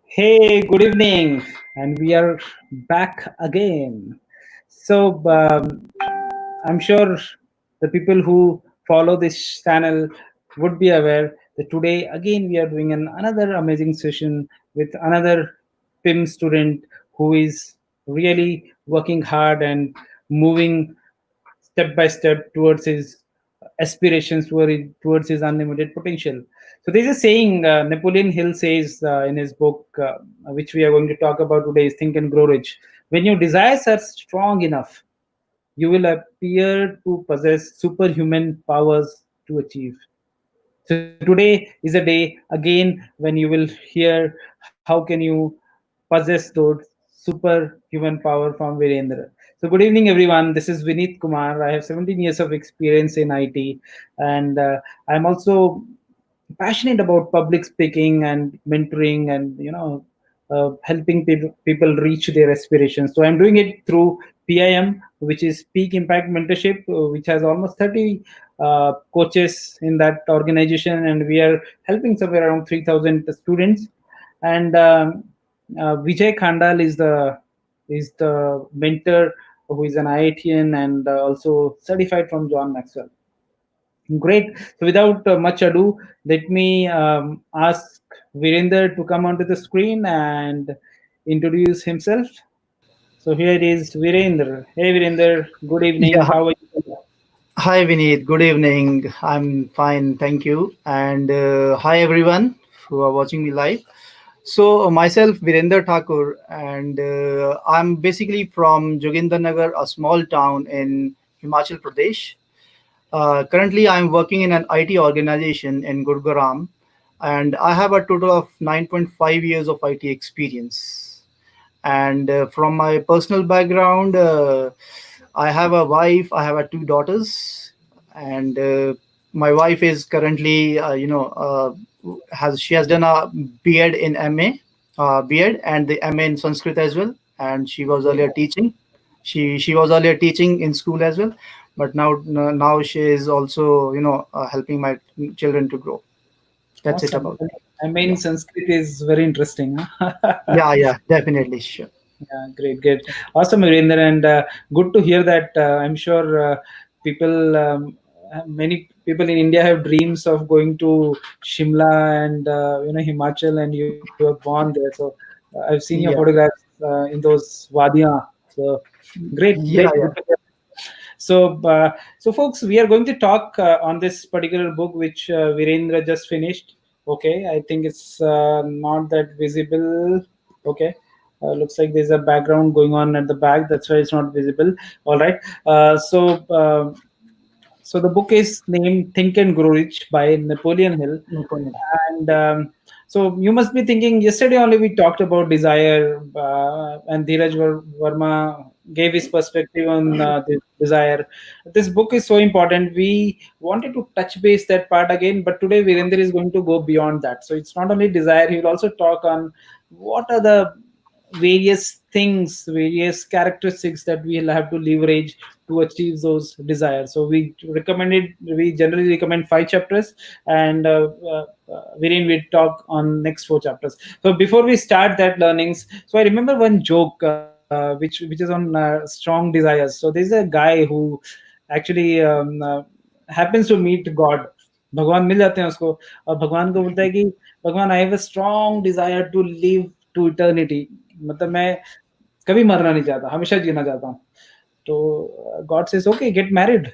Hey, good evening, and we are back again. So, I'm sure the people who follow this channel would be aware that today again we are doing another amazing session with another PIM student who is really working hard and moving step by step towards his aspirations, towards his unlimited potential. So there's a saying Napoleon Hill says in his book, which we are going to talk about today, is Think and Grow Rich. When your desires are strong enough, you will appear to possess superhuman powers to achieve. So today is a day again when you will hear how can you possess those superhuman power from Virendra. So good evening everyone. This is Vineet Kumar. I have 17 years of experience in IT, and I'm also passionate about public speaking and mentoring and helping people reach their aspirations. So I'm doing it through PIM, which is Peak Impact Mentorship, which has almost 30 coaches in that organization, and we are helping somewhere around 3,000 students. And Vijay Khandal is the mentor who is an IITian and also certified from John Maxwell. Great. So without much ado, let me ask Virendra to come onto the screen and introduce himself. So here it is Virendra. Hey Virendra, good evening. Yeah. How are you? Hi, Vineet. Good evening. I'm fine. Thank you. And hi, everyone who are watching me live. So, myself, Virendra Thakur, and I'm basically from Jogindarnagar, a small town in Himachal Pradesh. Currently, I'm working in an IT organization in Gurgaon, and I have a total of 9.5 years of IT experience. And from my personal background, I have a wife, I have two daughters, and my wife is currently, has she has done a B.Ed in MA, B.Ed and the MA in Sanskrit as well, and she was earlier teaching. She was earlier teaching in school as well, but now she is also helping my children to grow. That's it Awesome. about me. I mean, Yeah, Sanskrit is very interesting. Huh? yeah, definitely, sure. Yeah, great, great. Awesome, Virendra, and good to hear that. I'm sure people, many people in India have dreams of going to Shimla and Himachal, and you are born there. So I've seen your Yeah, photographs in those wadiyan. So great, yeah, great, yeah. good to hear. So folks, we are going to talk on this particular book which Virendra just finished. Okay, I think it's not that visible. Okay, looks like there's a background going on at the back. That's why it's not visible. All right. So the book is named Think and Grow Rich by Napoleon Hill. No problem. And so you must be thinking, yesterday only we talked about desire, and Verma gave his perspective on this desire. This book is so important. We wanted to touch base that part again, but today Virendra is going to go beyond that. So it's not only desire, he will also talk on what are the various things, various characteristics that we'll have to leverage to achieve those desires. So we generally recommend 5 chapters, and Viren will talk on next 4 chapters. So before we start that learnings, so I remember one joke which is on strong desires. So there's a guy who actually happens to meet God. भगवान मिल जाते हैं उसको, और भगवान को बोलता है कि भगवान, I have a strong desire to live to eternity, मतलब मैं कभी मरना नहीं चाहता, हमेशा जीना चाहता हूँ. तो God says okay, get married.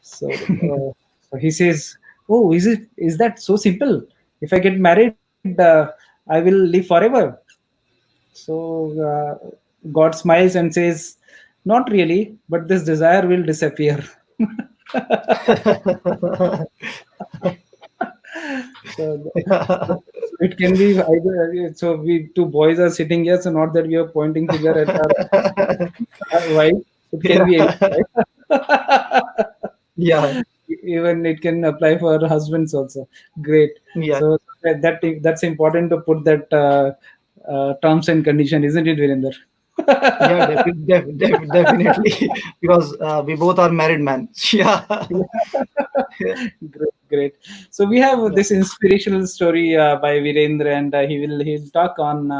So he says, oh, is that so simple? If I get married, I will live forever. So God smiles and says, not really, but this desire will disappear. So it can be either. So we two boys are sitting here, so not that we are pointing finger at our wife. It can be any, Yeah, right? yeah, Even it can apply for husbands also. Great. yeah, So that's important to put that terms and condition, isn't it, Virender? yeah. Definitely, because we both are married men. Yeah, Great, great. So we have Yeah. this inspirational story by Virendra, and he'll talk on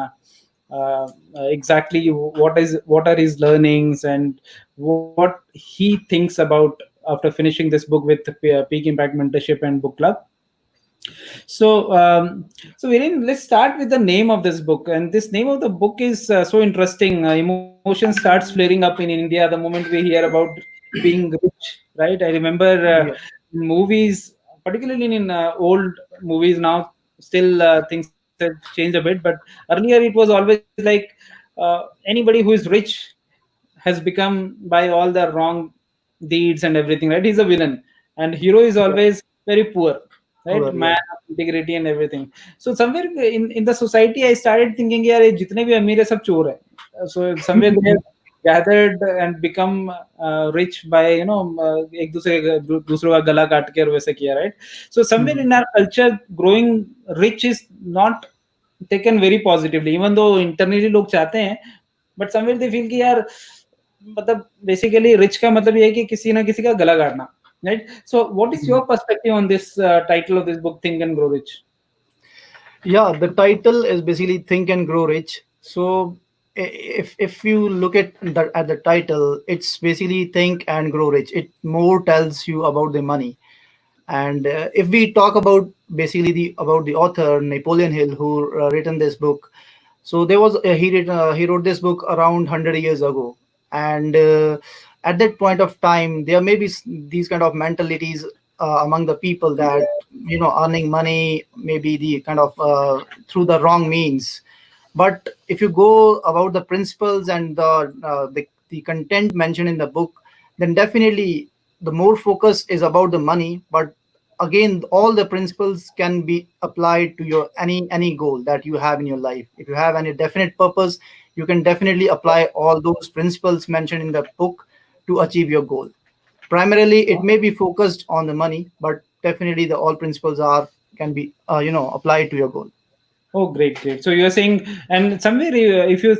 exactly what are his learnings and what he thinks about after finishing this book with Peak Impact Mentorship and Book Club. So, Viren, let's start with the name of this book. And this name of the book is so interesting. Emotion starts flaring up in India the moment we hear about being rich, right? I remember Yeah. movies, particularly in old movies now, still things have changed a bit. But earlier it was always like anybody who is rich has become by all the wrong deeds and everything, right? He's a villain, and hero is Yeah. always very poor, right? Poor. Man Yeah. of integrity and everything. So somewhere in the society, I started thinking, यार ये जितने भी अमीर है सब चोर है. So somewhere they have gathered and become rich by एक दूसरों का गला काट के और वैसे किया, right? So somewhere Mhm. in our culture, growing rich is not taken very positively, even though internally लोग चाहते हैं, but somewhere they feel कि यार मतलब बेसिकली रिच का मतलब ये है कि किसी ना किसी का गला काटना, right? So what is your Mhm. perspective on this title of this book, Think and Grow Rich? Yeah, the title is basically Think and Grow Rich. So if you look at the title, it's basically Think and Grow Rich. It more tells you about the money. And if we talk about basically the author Napoleon Hill, who written this book, so there was he wrote this book around 100 years ago, and at that point of time, there may be these kind of mentalities among the people that earning money may be the kind of through the wrong means. But if you go about the principles and the content mentioned in the book, then definitely the more focus is about the money. But again, all the principles can be applied to your any goal that you have in your life. If you have any definite purpose, you can definitely apply all those principles mentioned in the book to achieve your goal. Primarily, it may be focused on the money, but definitely the all principles are can be applied to your goal. Oh, great, great. So you're saying, and somewhere, if you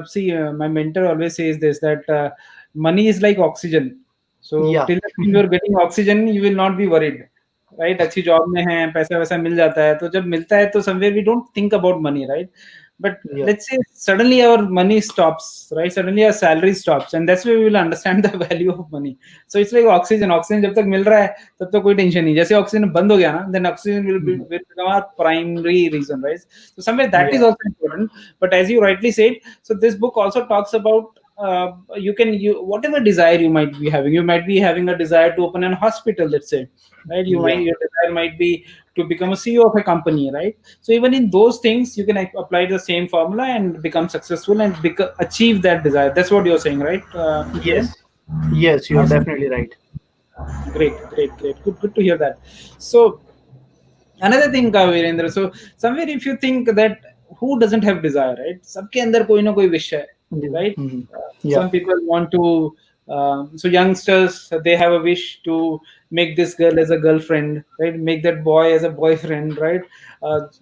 see, my mentor always says this, that money is like oxygen. So Yeah. till the time you're getting oxygen, you will not be worried, right? अच्छी job में है, पैसा वैसा मिल जाता है, तो जब मिलता है तो somewhere we don't think about money, right? But Yeah. let's say suddenly our money stops, right? Suddenly our salary stops, and that's where we will understand the value of money. So it's like oxygen. Oxygen जब तक मिल रहा है, तब तक कोई tension नहीं. जैसे oxygen बंद हो गया ना, then oxygen Mhm. will become our primary reason, right? So somewhere that is Yeah. also important. But as you rightly said, so this book also talks about you whatever desire you might be having. You might be having a desire to open a hospital, let's say, right? Yeah. Your desire might be to become a CEO of a company, right? So even in those things, you can apply the same formula and become successful and achieve that desire. That's what you're saying, right, Viren? Yes. Yes, you are Awesome. definitely right. Great, great, great. Good to hear that. So another thing, Virendra. So somewhere, if you think that who doesn't have desire, right? सबके अंदर कोई ना कोई wish है, right? Mhm. Yeah. Some people want to. So youngsters, they have a wish to make this girl as a girlfriend, right? Make that boy as a boyfriend, right?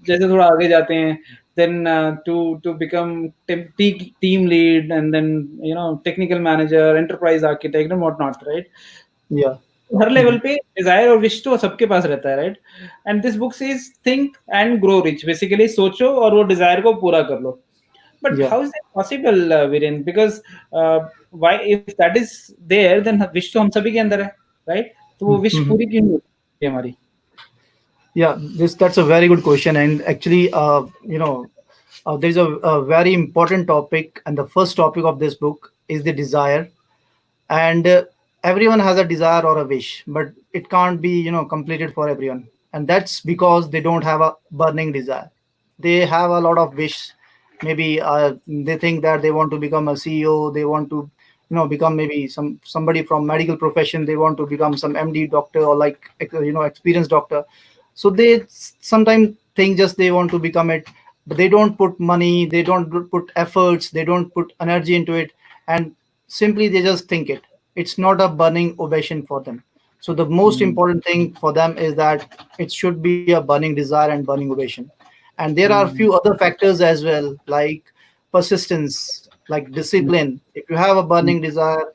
जैसे थोड़ा आगे जाते हैं, then to become team lead, and then technical manager, enterprise architect, and whatnot, right? Yeah. हर level Mhm. पे desire और wish तो सबके पास रहता है, right? And this book says think and grow rich. Basically सोचो और वो डिजायर को पूरा कर लो. But Yeah. How is that possible, Viren? Because why, if that is there, then wish तो हम सभी के अंदर है, राइट? तो वो विश Mhm. पूरी क्यों नहीं होती है हमारी? Yeah, this that's a very good question, and actually, there's a very important topic, and the first topic of this book is the desire, and everyone has a desire or a wish, but it can't be completed for everyone, and that's because they don't have a burning desire. They have a lot of wish. Maybe they think that they want to become a CEO. They want to become maybe somebody from medical profession. They want to become some MD doctor, or like experienced doctor. So they sometimes think just they want to become it, but they don't put money, they don't put efforts, they don't put energy into it, and simply they just think it. It's not a burning ovation for them. So the most Hmm. important thing for them is that it should be a burning desire and burning ovation. And there are a Hmm. few other factors as well, like persistence, like discipline. If you have a burning desire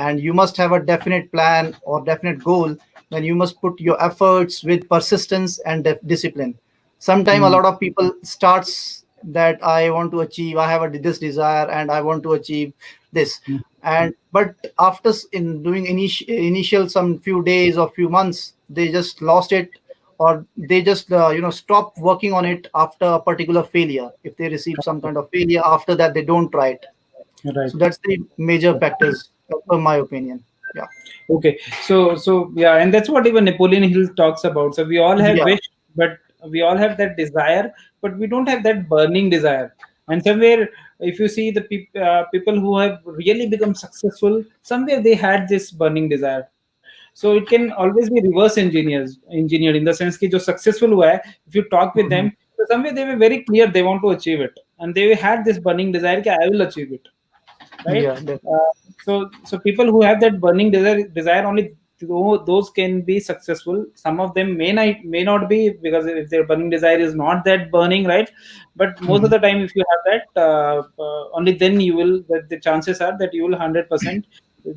and you must have a definite plan or definite goal, then you must put your efforts with persistence and discipline. Sometimes a Mm. lot of people starts that I want to achieve, I have this desire and I want to achieve this, Mm. and but after in doing initial some few days or few months, they just lost it, or they just stop working on it after a particular failure. If they receive some kind of failure, after that they don't try it. Right. So that's the major factors, for my opinion. Yeah. Okay. So yeah, and that's what even Napoleon Hill talks about. So we all have Yeah. wish, but we all have that desire, but we don't have that burning desire. And somewhere, if you see the people who have really become successful, somewhere they had this burning desire. So it can always be reverse engineered in the sense कि जो successful हुआ है, if you talk with them, Mhm. so somewhere they were very clear they want to achieve it, and they had this burning desire कि I will achieve it, right? Yeah, definitely. So people who have that burning desire only those can be successful. Some of them may not be, because if their burning desire is not that burning, right? But most of Mhm. the time, if you have that, only then you will, the chances are that you will 100%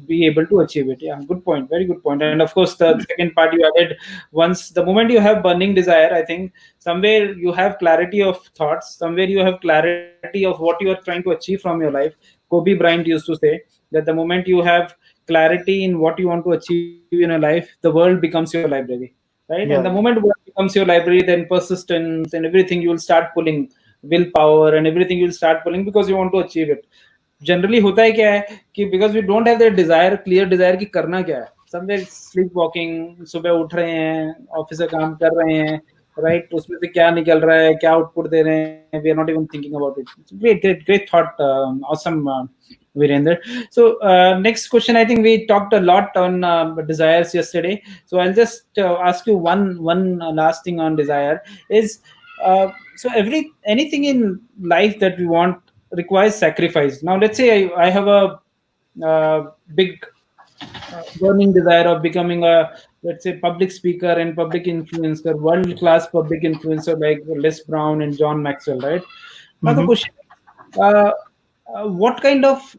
be able to achieve it. Yeah, good point, very good point. And of course, the second part you added, once the moment you have burning desire, I think somewhere you have clarity of thoughts, somewhere you have clarity of what you are trying to achieve from your life. Kobe Bryant used to say that the moment you have clarity in what you want to achieve in your life, the world becomes your library, right? And the moment Yeah, world becomes your library, then persistence and everything you will start pulling, willpower and everything you will start pulling because you want to achieve it. Generally होता है क्या है कि because we don't have that desire, clear desire कि करना क्या है, somewhere sleep walking, सुबह उठ रहे हैं, ऑफिस का काम कर रहे हैं, राइट, उसमें से क्या निकल रहा है, क्या आउटपुट दे रहे हैं, we are not even thinking about it. Great thought, awesome, Virendra. So next question, I think we talked a lot on desires yesterday, so I'll just ask you one last thing on desire is, so anything in life that we want requires sacrifice. Now let's say I have a big burning desire of becoming a, let's say, public speaker and public influencer, world class public influencer like Les Brown and John Maxwell, right? Now the hmm question, uh, what kind of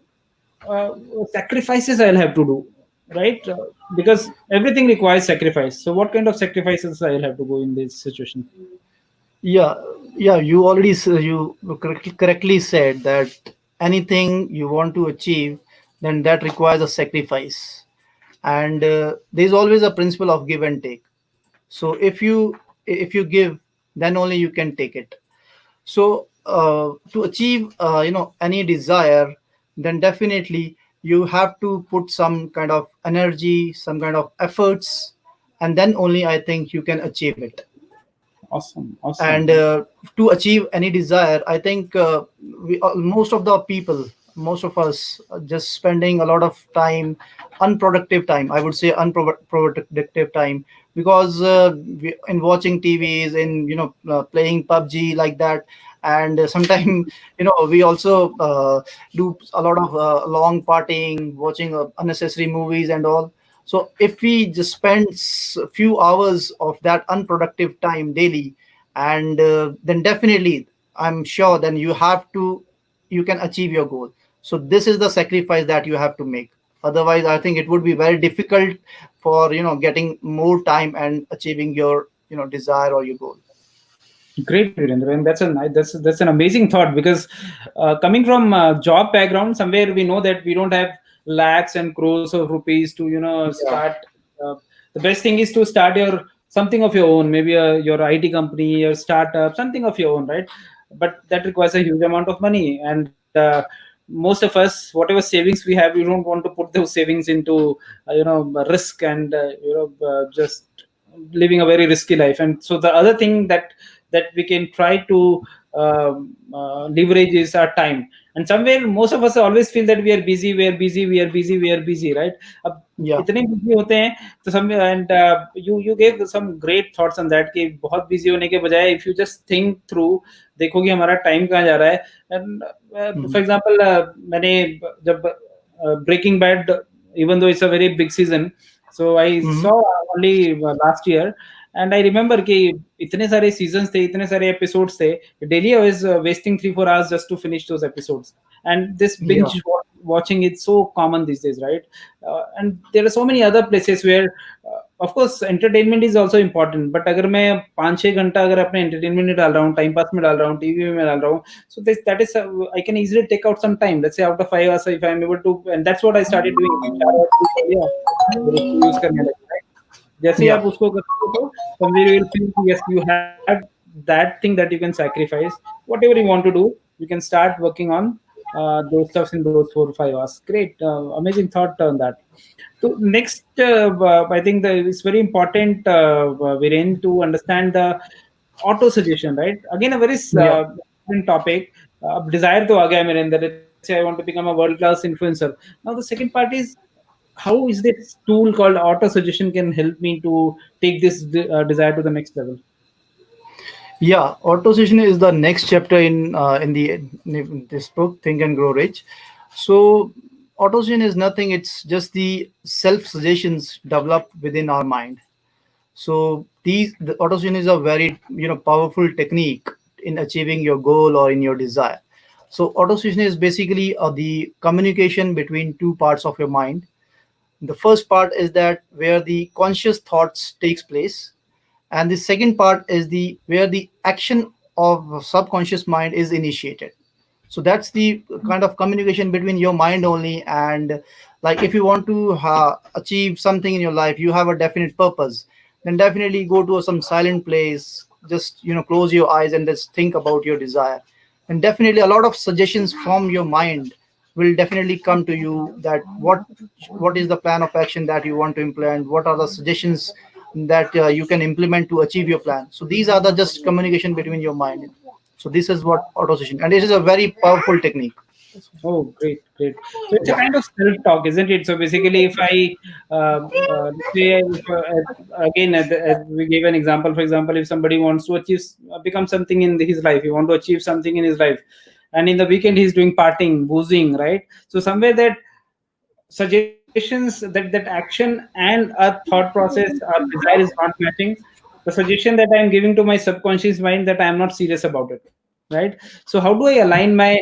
uh, sacrifices I'll have to do, right? Because everything requires sacrifice, so what kind of sacrifices I'll have to go in this situation? yeah, yeah. You already you correctly said that anything you want to achieve, then that requires a sacrifice, and there's always a principle of give and take. So if you give, then only you can take it. So to achieve any desire, then definitely you have to put some kind of energy, some kind of efforts, and then only I think you can achieve it. Awesome, And awesome. to achieve any desire, I think most of the people, most of us are just spending a lot of time, unproductive time, I would say unproductive time, because in watching tvs, in playing pubg like that. And sometimes we also do a lot of long partying, watching unnecessary movies and all. So if we just spend few hours of that unproductive time daily, and then definitely I'm sure then you can achieve your goal. So this is the sacrifice that you have to make. Otherwise I think it would be very difficult for getting more time and achieving your desire or your goal. Great, Virendra, and that's an amazing thought, because coming from job background, somewhere we know that we don't have lakhs and crores of rupees to Yeah. start. Uh, the best thing is to start your something of your own, maybe your IT company, your startup, something of your own, right? But that requires a huge amount of money, and most of us, whatever savings we have, we don't want to put those savings into risk, and just living a very risky life. And so the other thing that we can try to leverage is our time. And somewhere most of us always feel that we are busy, we are busy, we are busy, we are busy, right? अब Yeah. इतने busy होते हैं, तो some, and you gave some great thoughts on that कि बहुत busy होने के बजाय if you just think through, देखो कि हमारा टाइम कहाँ जा रहा है. And Mhm. for example, मैंने जब Breaking Bad, even though it's a very big season, so I Mhm. saw only last year, and I remember कि इतने सारे seasons थे, इतने सारे episodes थे, daily I was wasting 3-4 hours just to finish those episodes. And this Yeah. binge watching is so common these days, right? And there are so many other places where of course entertainment is also important, but अगर मैं 5-6 घंटा अगर अपने entertainment में डाल रहा हूँ, time pass में डाल रहा हूँ, टीवी में डाल रहा हूँ, so this that is I can easily take out some time, let's say out of 5 hours if I'm able to, and that's what I started doing. 4 hours कर लिया, फिर उसको यूज करने लगा, right? जैसे ही Yeah. आप उसको करते हो तो somewhere you will feel yes, you have that thing that you can sacrifice. Whatever you want to do, you can start working on those stuffs in those 4 or 5 hours. Great, amazing thought on that. So next, I think it's very important, Viren, to understand the auto suggestion, right? Again, a very Yeah. important topic. Desire to aa gaya mere andar. Let's say I want to become a world class influencer. Now the second part is, how is this tool called auto suggestion can help me to take this desire to the next level? Yeah, auto-suggestion is the next chapter in this book, Think and Grow Rich. So, auto-suggestion is nothing; it's just the self-suggestions developed within our mind. So, the auto-suggestion is a very powerful technique in achieving your goal or in your desire. So, auto-suggestion is basically the communication between two parts of your mind. The first part is that where the conscious thoughts takes place, and the second part is the where the action of subconscious mind is initiated. So that's the kind of communication between your mind only. And like if you want to achieve something in your life, you have a definite purpose, then definitely go to some silent place, just close your eyes and just think about your desire, and definitely a lot of suggestions from your mind will definitely come to you, that what is the plan of action that you want to implement, what are the suggestions that you can implement to achieve your plan. So these are the just communication between your mind. So this is what auto suggestion, and it is a very powerful technique. Oh, great, great. So it's a Yeah. kind of self-talk, isn't it? So basically, if I let's say, if, again, as we gave an example, for example, if somebody wants to achieve, become something in his life, he want to achieve something in his life, and in the weekend he's doing partying, boozing, right? So somewhere that suggestions, that action and a thought process, our desire is not matching, the suggestion that I'm giving to my subconscious mind, that I'm not serious about it, right? So how do I align my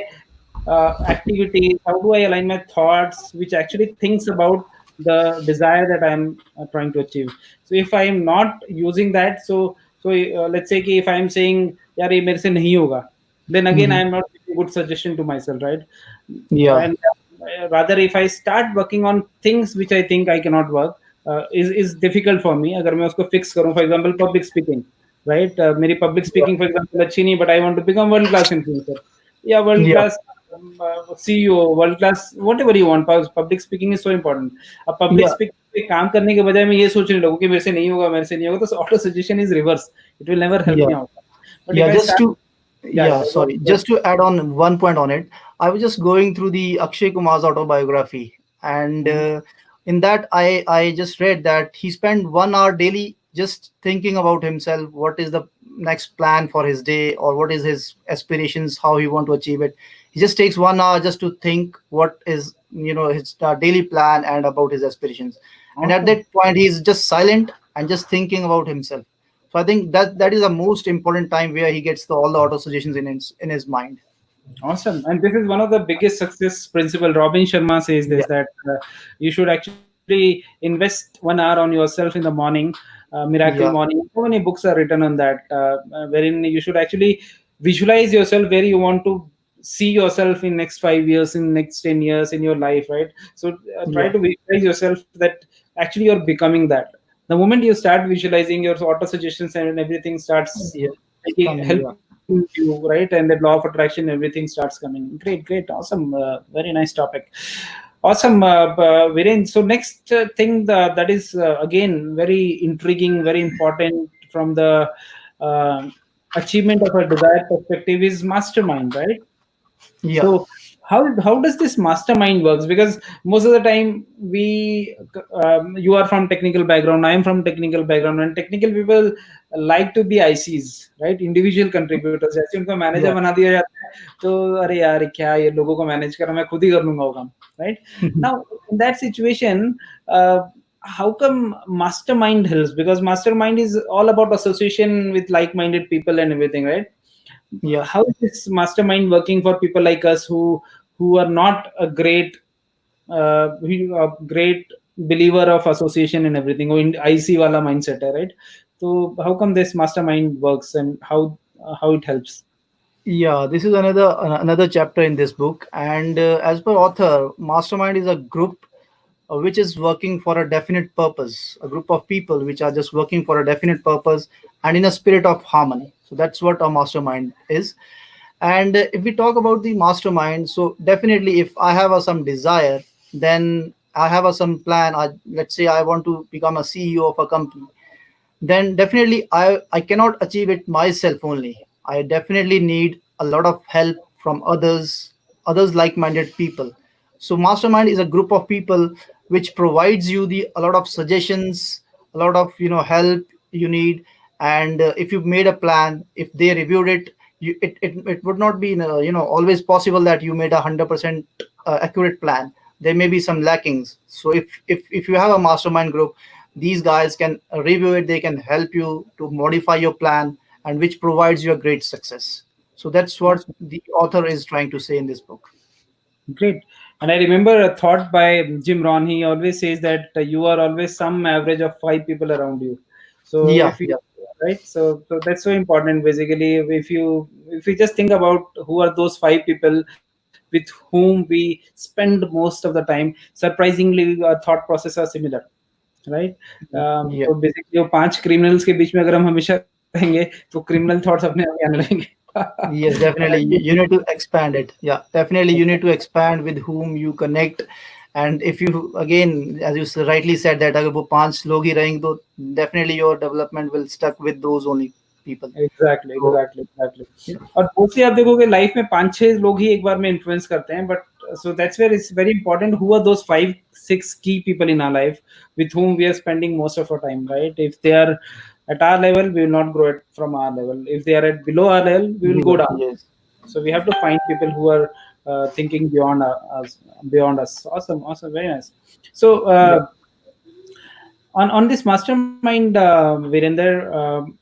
activities, how do I align my thoughts which actually thinks about the desire that I'm trying to achieve? So if I am not using that, so let's say कि if I am saying यार ये मेरे से नहीं होगा, then again I Mhm. am not giving good suggestion to myself, right? Yeah. And rather, if I start working on things which I think I cannot work, is difficult for me, अगर मैं उसको fix करूँ, for example public speaking, right? मेरी public Yeah. speaking for example अच्छी नहीं, but I want to become world class influencer. Yeah, world Yeah. class CEO, world class, whatever you want. Public speaking is so important. अब public Yeah. speaking पे काम करने के बजाय मैं ये सोचने लगूँ कि मेरे से नहीं होगा, मेरे से नहीं होगा, तो auto suggestion is reverse. It will never help Yeah. me out. But if Yeah. I Just start, to yeah, Yeah, go sorry. ahead. Just to add on one point on it, I was just going through the Akshay Kumar's autobiography, and Mhm. in that I just read that he spent 1 hour daily just thinking about himself, what is the next plan for his day, or what is his aspirations, how he want to achieve it. He just takes 1 hour just to think what is his daily plan and about his aspirations, and at Awesome. that point he's just silent and just thinking about himself. So I think that is the most important time where he gets all the auto suggestions in his mind. Awesome. And this is one of the biggest success principle. Robin Sharma says Yeah. this, that you should actually invest 1 hour on yourself in the morning, miracle Yeah. morning. So many books are written on that, wherein you should actually visualize yourself where you want to see yourself in next 5 years, in next 10 years in your life, right? So try Yeah. to visualize yourself that actually you're becoming that. The moment you start visualizing, your auto suggestions and everything starts Yeah. Coming. Yeah. helping you, right? And the law of attraction, everything starts coming. Great, great, awesome, very nice topic. Awesome, Viren. So next thing that is again very intriguing, very important from the uh, achievement of a desired perspective is mastermind, right? Yeah. So how does this mastermind works? Because most of the time we you are from technical background, I am from technical background, and technical people like to be ICs, right? Individual contributors. जैसे उनको manager Yeah. बना दिया जाता है, तो अरे यार क्या ये लोगों को मैनेज करना, मैं खुद ही कर लूंगा वो काम, right? Now in that situation, how come mastermind helps? Because mastermind is all about association with like-minded people and everything, right? Yeah. How is this mastermind working for people like us who are not a great believer of association and everything, or in IC wala mindset hai, right? So how come this mastermind works, and how it helps? Yeah, this is another chapter in this book, and as per author, mastermind is a group which is working for a definite purpose, a group of people which are just working for a definite purpose and in a spirit of harmony. So that's what a mastermind is. And if we talk about the mastermind, so definitely if I have some desire, then I have some plan. Let's say I want to become a CEO of a company, then definitely I cannot achieve it myself only. I definitely need a lot of help from others like-minded people. So mastermind is a group of people which provides you the a lot of suggestions, a lot of help you need. And if you've made a plan, if they reviewed it, it would not be always possible that you made 100% accurate plan. There may be some lackings. So if you have a mastermind group, these guys can review it, they can help you to modify your plan, and which provides you a great success. So that's what Awesome. the author is trying to say in this book. Great. And I remember a thought by Jim Rohn. He always says that you are always some average of five people around you. So Yeah, if you, yeah. right, so that's so important. Basically, if you just think about who are those five people with whom we spend most of the time, surprisingly, our thought process are similar, right? Yeah. तो basically वो पांच criminals के बीच में अगर हम हमेशा रहेंगे तो क्रिमिनल थॉट्स अपने आप ही आने लगेंगे. Yes, definitely. You need to expand it. Yeah, definitely. You need to expand with whom you connect. And if you, again, as you rightly said, that अगर वो पांच लोग ही रहेंगे तो definitely your development will stuck with those only people. Exactly So, exactly exactly. yeah, और mostly आप देखोगे life में पांच छह लोग ही एक बार में इन्फ्लुएंस करते हैं, but so that's where it's very important who are those five six key people in our life with whom we are spending most of our time, right? If they are at our level, we will not grow it from our level. If they are at below our level, we will go below, down. yes. So we have to find people who are thinking beyond us. Awesome, awesome, very nice. So Yeah, on this mastermind, Virender,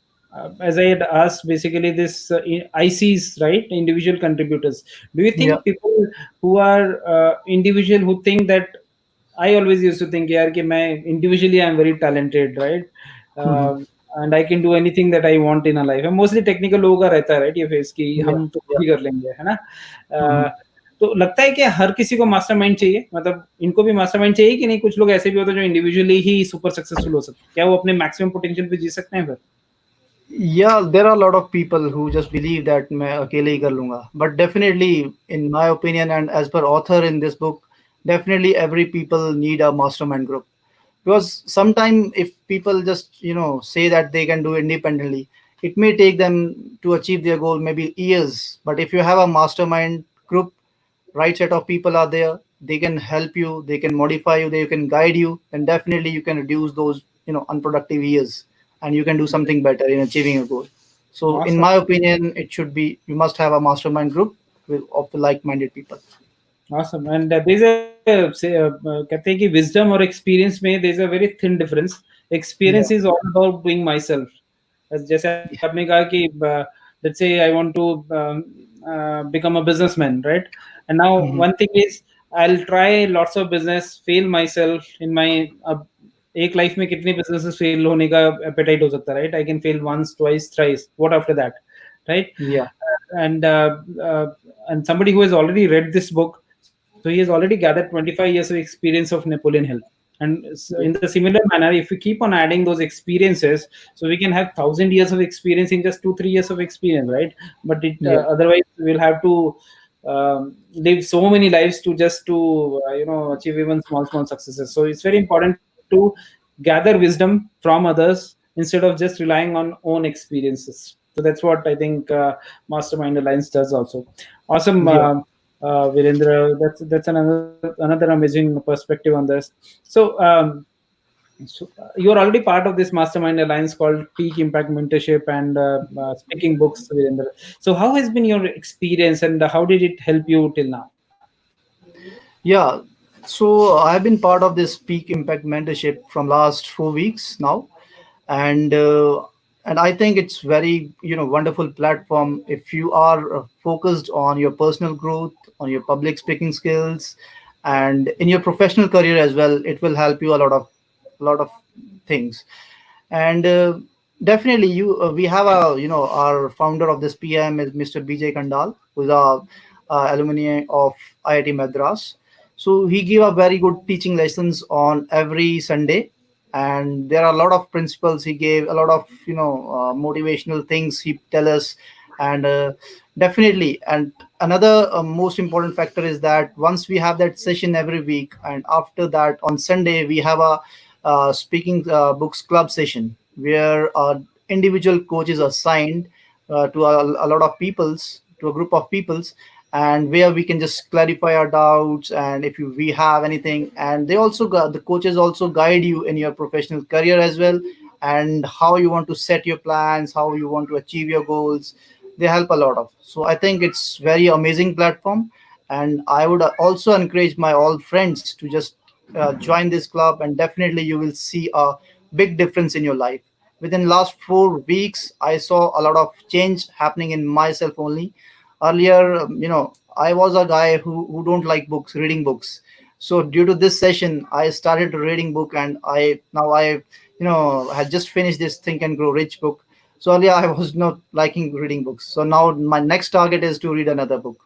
as I had asked, basically this ICs, right, individual contributors. Do you yeah. think people who are individual who think that, I always used to think, यार कि मैं individually I'm very talented, right? Mhm. Uh, and I can do anything that I want in a life. Mostly technical लोगों का रहता है, right? ये face की Yeah, हम तो yeah. खुद ही कर लेंगे, है ना? Mhm. तो लगता है कि हर किसी को मास्टरमाइंड चाहिए, मतलब इनको भी मास्टरमाइंड चाहिए कि नहीं? कुछ लोग ऐसे भी होते हैं जो इंडिविजुअली ही सुपर सक्सेसफुल हो सकते हैं, क्या वो अपने मैक्सिमम पोटेंशियल पे जी सकते हैं फिर? Yeah, there are a lot of people who just believe that मैं अकेले ही कर लूंगा. But definitely, in my opinion, and as per author in this book, definitely every people need a mastermind group. Because sometimes if people just say that they can do independently, it may take them to achieve their goal maybe years. But if you have a mastermind group, right set of people are there, they can help you, they can modify you, they can guide you, then definitely you can reduce those unproductive years, and you can do something better in achieving a goal. So in Awesome. my opinion, it should be, you must have a mastermind group of the like-minded people. Awesome. And there's a say, कहते हैं कि wisdom और experience में there's a very thin difference. Experience Yeah. is all about doing myself. जैसे आपने कहा कि let's say I want to become a businessman, right? And now Mhm. one thing is I'll try lots of business, fail myself in my एक life में कितने businesses fail होने का appetite हो सकता है, right? I can fail once, twice, thrice. What after that, right? Yeah. And uh, and somebody who has already read this book, so he has already gathered 25 years of experience of Napoleon Hill. And so in Yeah. the similar manner, if we keep on adding those experiences, so we can have 1,000 years of experience in just 2 3 years of experience, right? But Yeah. otherwise we'll have to live so many lives to just to achieve even small successes. So it's very important to gather wisdom from others instead of just relying on own experiences. So that's what I think Mastermind Alliance does also. Awesome. Yeah. Virendra, that's another amazing perspective on this. So you're already part of this Mastermind Alliance called Peak Impact Mentorship and Speaking Books, Virendra. So how has been your experience, and how did it help you till now? Yeah. So I've been part of this peak impact mentorship from last 4 weeks now, and I think it's very wonderful platform if you are focused on your personal growth, on your public speaking skills, and in your professional career as well. It will help you a lot of things. And definitely you we have a our founder of this PM is Mr. BJ Kandal, who's a alumni of IIT Madras. So he give a very good teaching lessons on every Sunday, and there are a lot of principles he gave, a lot of motivational things he tell us. And definitely, and another most important factor is that once we have that session every week, and after that on Sunday we have a speaking books club session where individual coaches are assigned to a lot of peoples, to a group of peoples, and where we can just clarify our doubts, and if we have anything. And the coaches also guide you in your professional career as well, and how you want to set your plans, how you want to achieve your goals. They help a lot of. So I think it's very amazing platform, and I would also encourage my all friends to just join this club, and definitely you will see a big difference in your life. Within last 4 weeks I saw a lot of change happening in myself only. Earlier, I was a guy who don't like books, reading books. So due to this session I started reading book, and I had just finished this Think and Grow Rich book. So earlier I was not liking reading books, so now my next target is to read another book.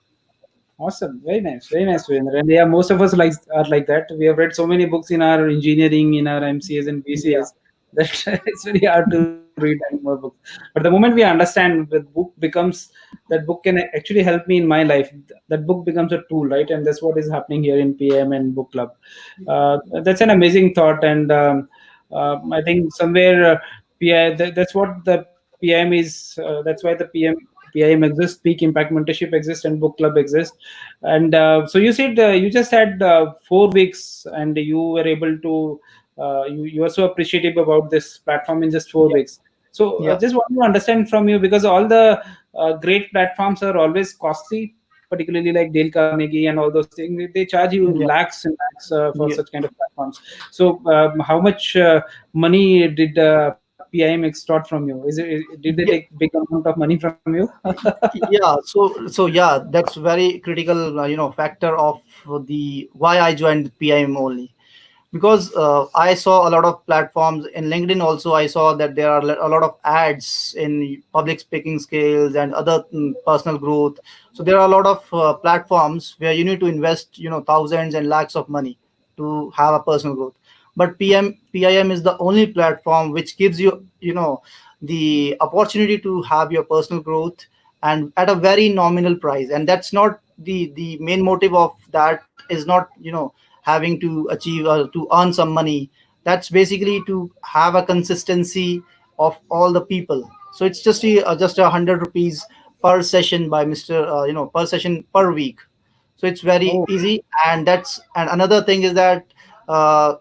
Awesome, very nice, Virendra. And yeah, most of us like are like that. We have read so many books in our engineering, in our MCAs and Yeah, BCAs that it's very hard to read any more books. But the moment we understand that book becomes that book can actually help me in my life, that book becomes a tool, right? And that's what is happening here in PM and book club. That's an amazing thought, and I think somewhere that's what the PM is. That's why the PIM exists, peak impact mentorship exists, and book club exists. And so you said you just had 4 weeks, and you were able to. You are so appreciative about this platform in just four yeah, weeks. So yeah, just want to understand from you, because all the great platforms are always costly, particularly like Dale Carnegie and all those things. They charge you yeah, lakhs and lakhs for yeah. such kind of platforms. So how much money did PIM extort from you? Did they take Yeah, big amount of money from you? yeah. So yeah, that's very critical factor of the why I joined PIM only. Because I saw a lot of platforms in LinkedIn. Also I saw that there are a lot of ads in public speaking skills and other personal growth. So there are a lot of platforms where you need to invest thousands and lakhs of money to have a personal growth. But PIM is the only platform which gives you the opportunity to have your personal growth, and at a very nominal price. And that's not the main motive of that is not having to achieve or to earn some money. That's basically to have a consistency of all the people. So it's just 100 rupees per session by Mr. Per session per week. So it's very Oh, easy. And another thing is that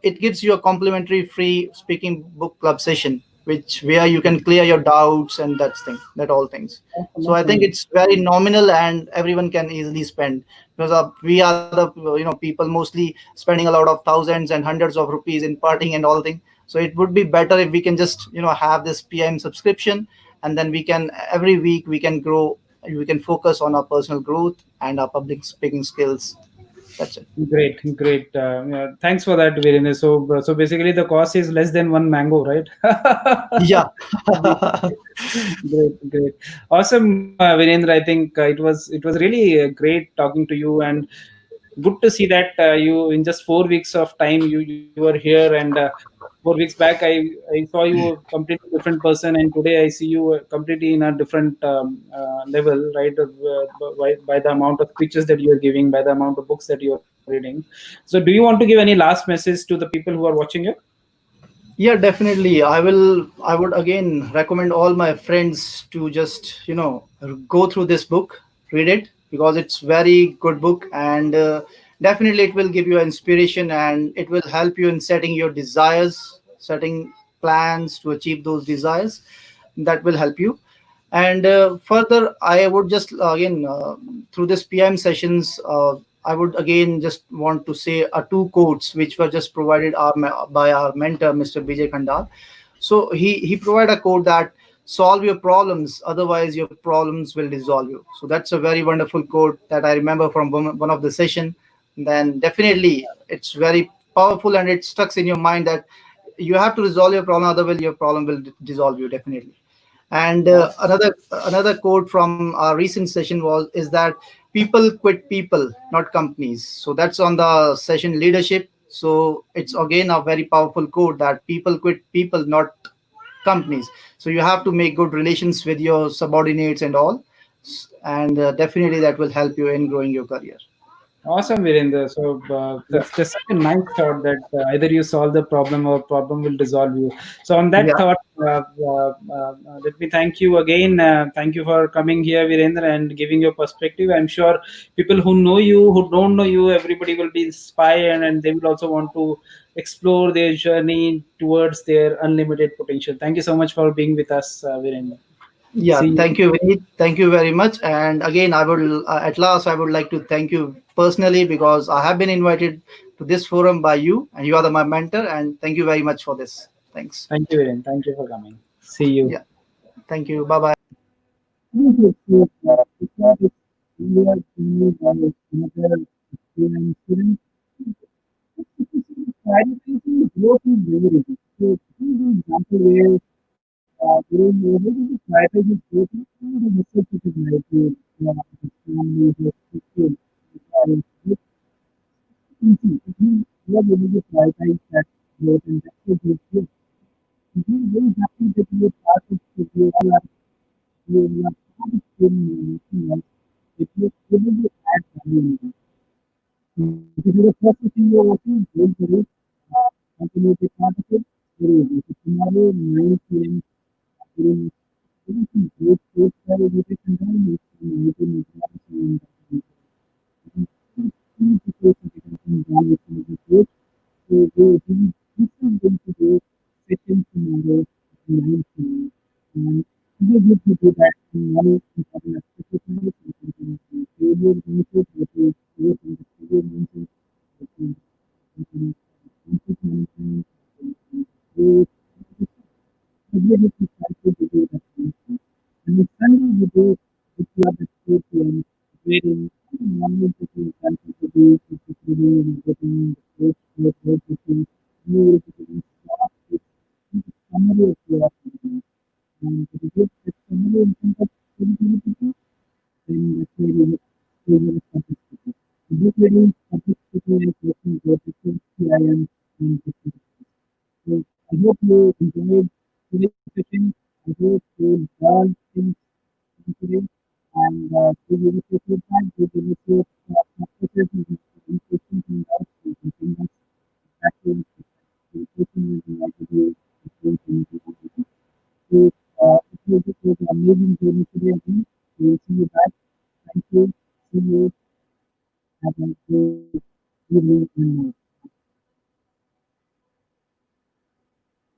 it gives you a complimentary free speaking book club session, which where you can clear your doubts and that all things. awesome, So I think awesome. it's very nominal and everyone can easily spend, because we are the people mostly spending a lot of thousands and hundreds of rupees in partying and all thing. So it would be better if we can just have this PM subscription, and then we can every week we can grow, we can focus on our personal growth and our public speaking skills. That's it. Great, great. Yeah, thanks for that, Virendra. So basically, the cost is less than one mango, right? Yeah. Great, great, awesome, Virendra. I think it was really great talking to you, and good to see that you in just 4 weeks of time you were here, and 4 weeks back I saw you a completely different person, and today I see you completely in a different level, right? By the amount of speeches that you are giving, by the amount of books that you are reading. So do you want to give any last message to the people who are watching you? Yeah, definitely. I would again recommend all my friends to just, go through this book, read it, because it's very good book. And definitely it will give you inspiration, and it will help you in setting your desires, setting plans to achieve those desires. That will help you. And further, I would just again through this PM sessions, I would again just want to say two quotes which were just provided by our mentor, Mr. Vijay Khandar. So he provided a quote that solve your problems, otherwise your problems will dissolve you. So that's a very wonderful quote that I remember from one of the session. then definitely it's very powerful and it stuck in your mind that you have to resolve your problem, otherwise your problem will dissolve you definitely. And Awesome. another quote from our recent session was is that people quit people, not companies. So that's on the session leadership. So it's again a very powerful quote that people quit people, not companies. So you have to make good relations with your subordinates and all, and definitely that will help you in growing your career. Awesome, Virendra. So Yeah, that's just such a nice thought that either you solve the problem or problem will dissolve you. So on that yeah, thought, let me thank you again. Thank you for coming here, Virendra, and giving your perspective. I'm sure people who know you, who don't know you, everybody will be inspired and they will also want to explore their journey towards their unlimited potential. Thank you so much for being with us, Virendra. yeah. See you. Thank you, Vineet. Thank you very much. And again, I would at last I would like to thank you personally because I have been invited to this forum by you, and you are my mentor. And thank you very much for this. Thanks. Thank you, Virendra. Thank you for coming. See you. Yeah. Thank you. Bye bye. Yes, yes, yes, because we are seeing another experience. Clarification growth is very easy. So, this is an example where during the strategy growth, the message is like the family, the people, the parents, it's easy. It means you are able to prioritize that growth and that's a good growth. It is very happy that you are part of the growth. You are part of the nothing else. If you are able to add value in it. If it is the first thing you are working, don't worry. Continue to part of it. Very easy. So tomorrow, 9 p.m. during everything great, great education time, it's meeting information and education done with the great. So this is going to go session tomorrow at 9 p.m. And today we will do that in one important aspect of life, failure benefit, which is growth and failure benefit, which is conflict management, growth, ability to cycle the day that comes. And the Sunday we do the club at 4 p.m. wherein normally people can to do particularly and getting the first word between new repetition start with the summary of your activity. And to get the summary in front of 20 people, then that's where you will participate. The book reading participation and question growth is CIM and so I hope you enjoyed today's session. I hope you learned things today and to give us your feedback, to give us your practices and questions and doubts. You can bring us back to question and like to do the same thing. So it was an amazing journey today again. We will see you back. Thank you. See you. Have a good evening and night.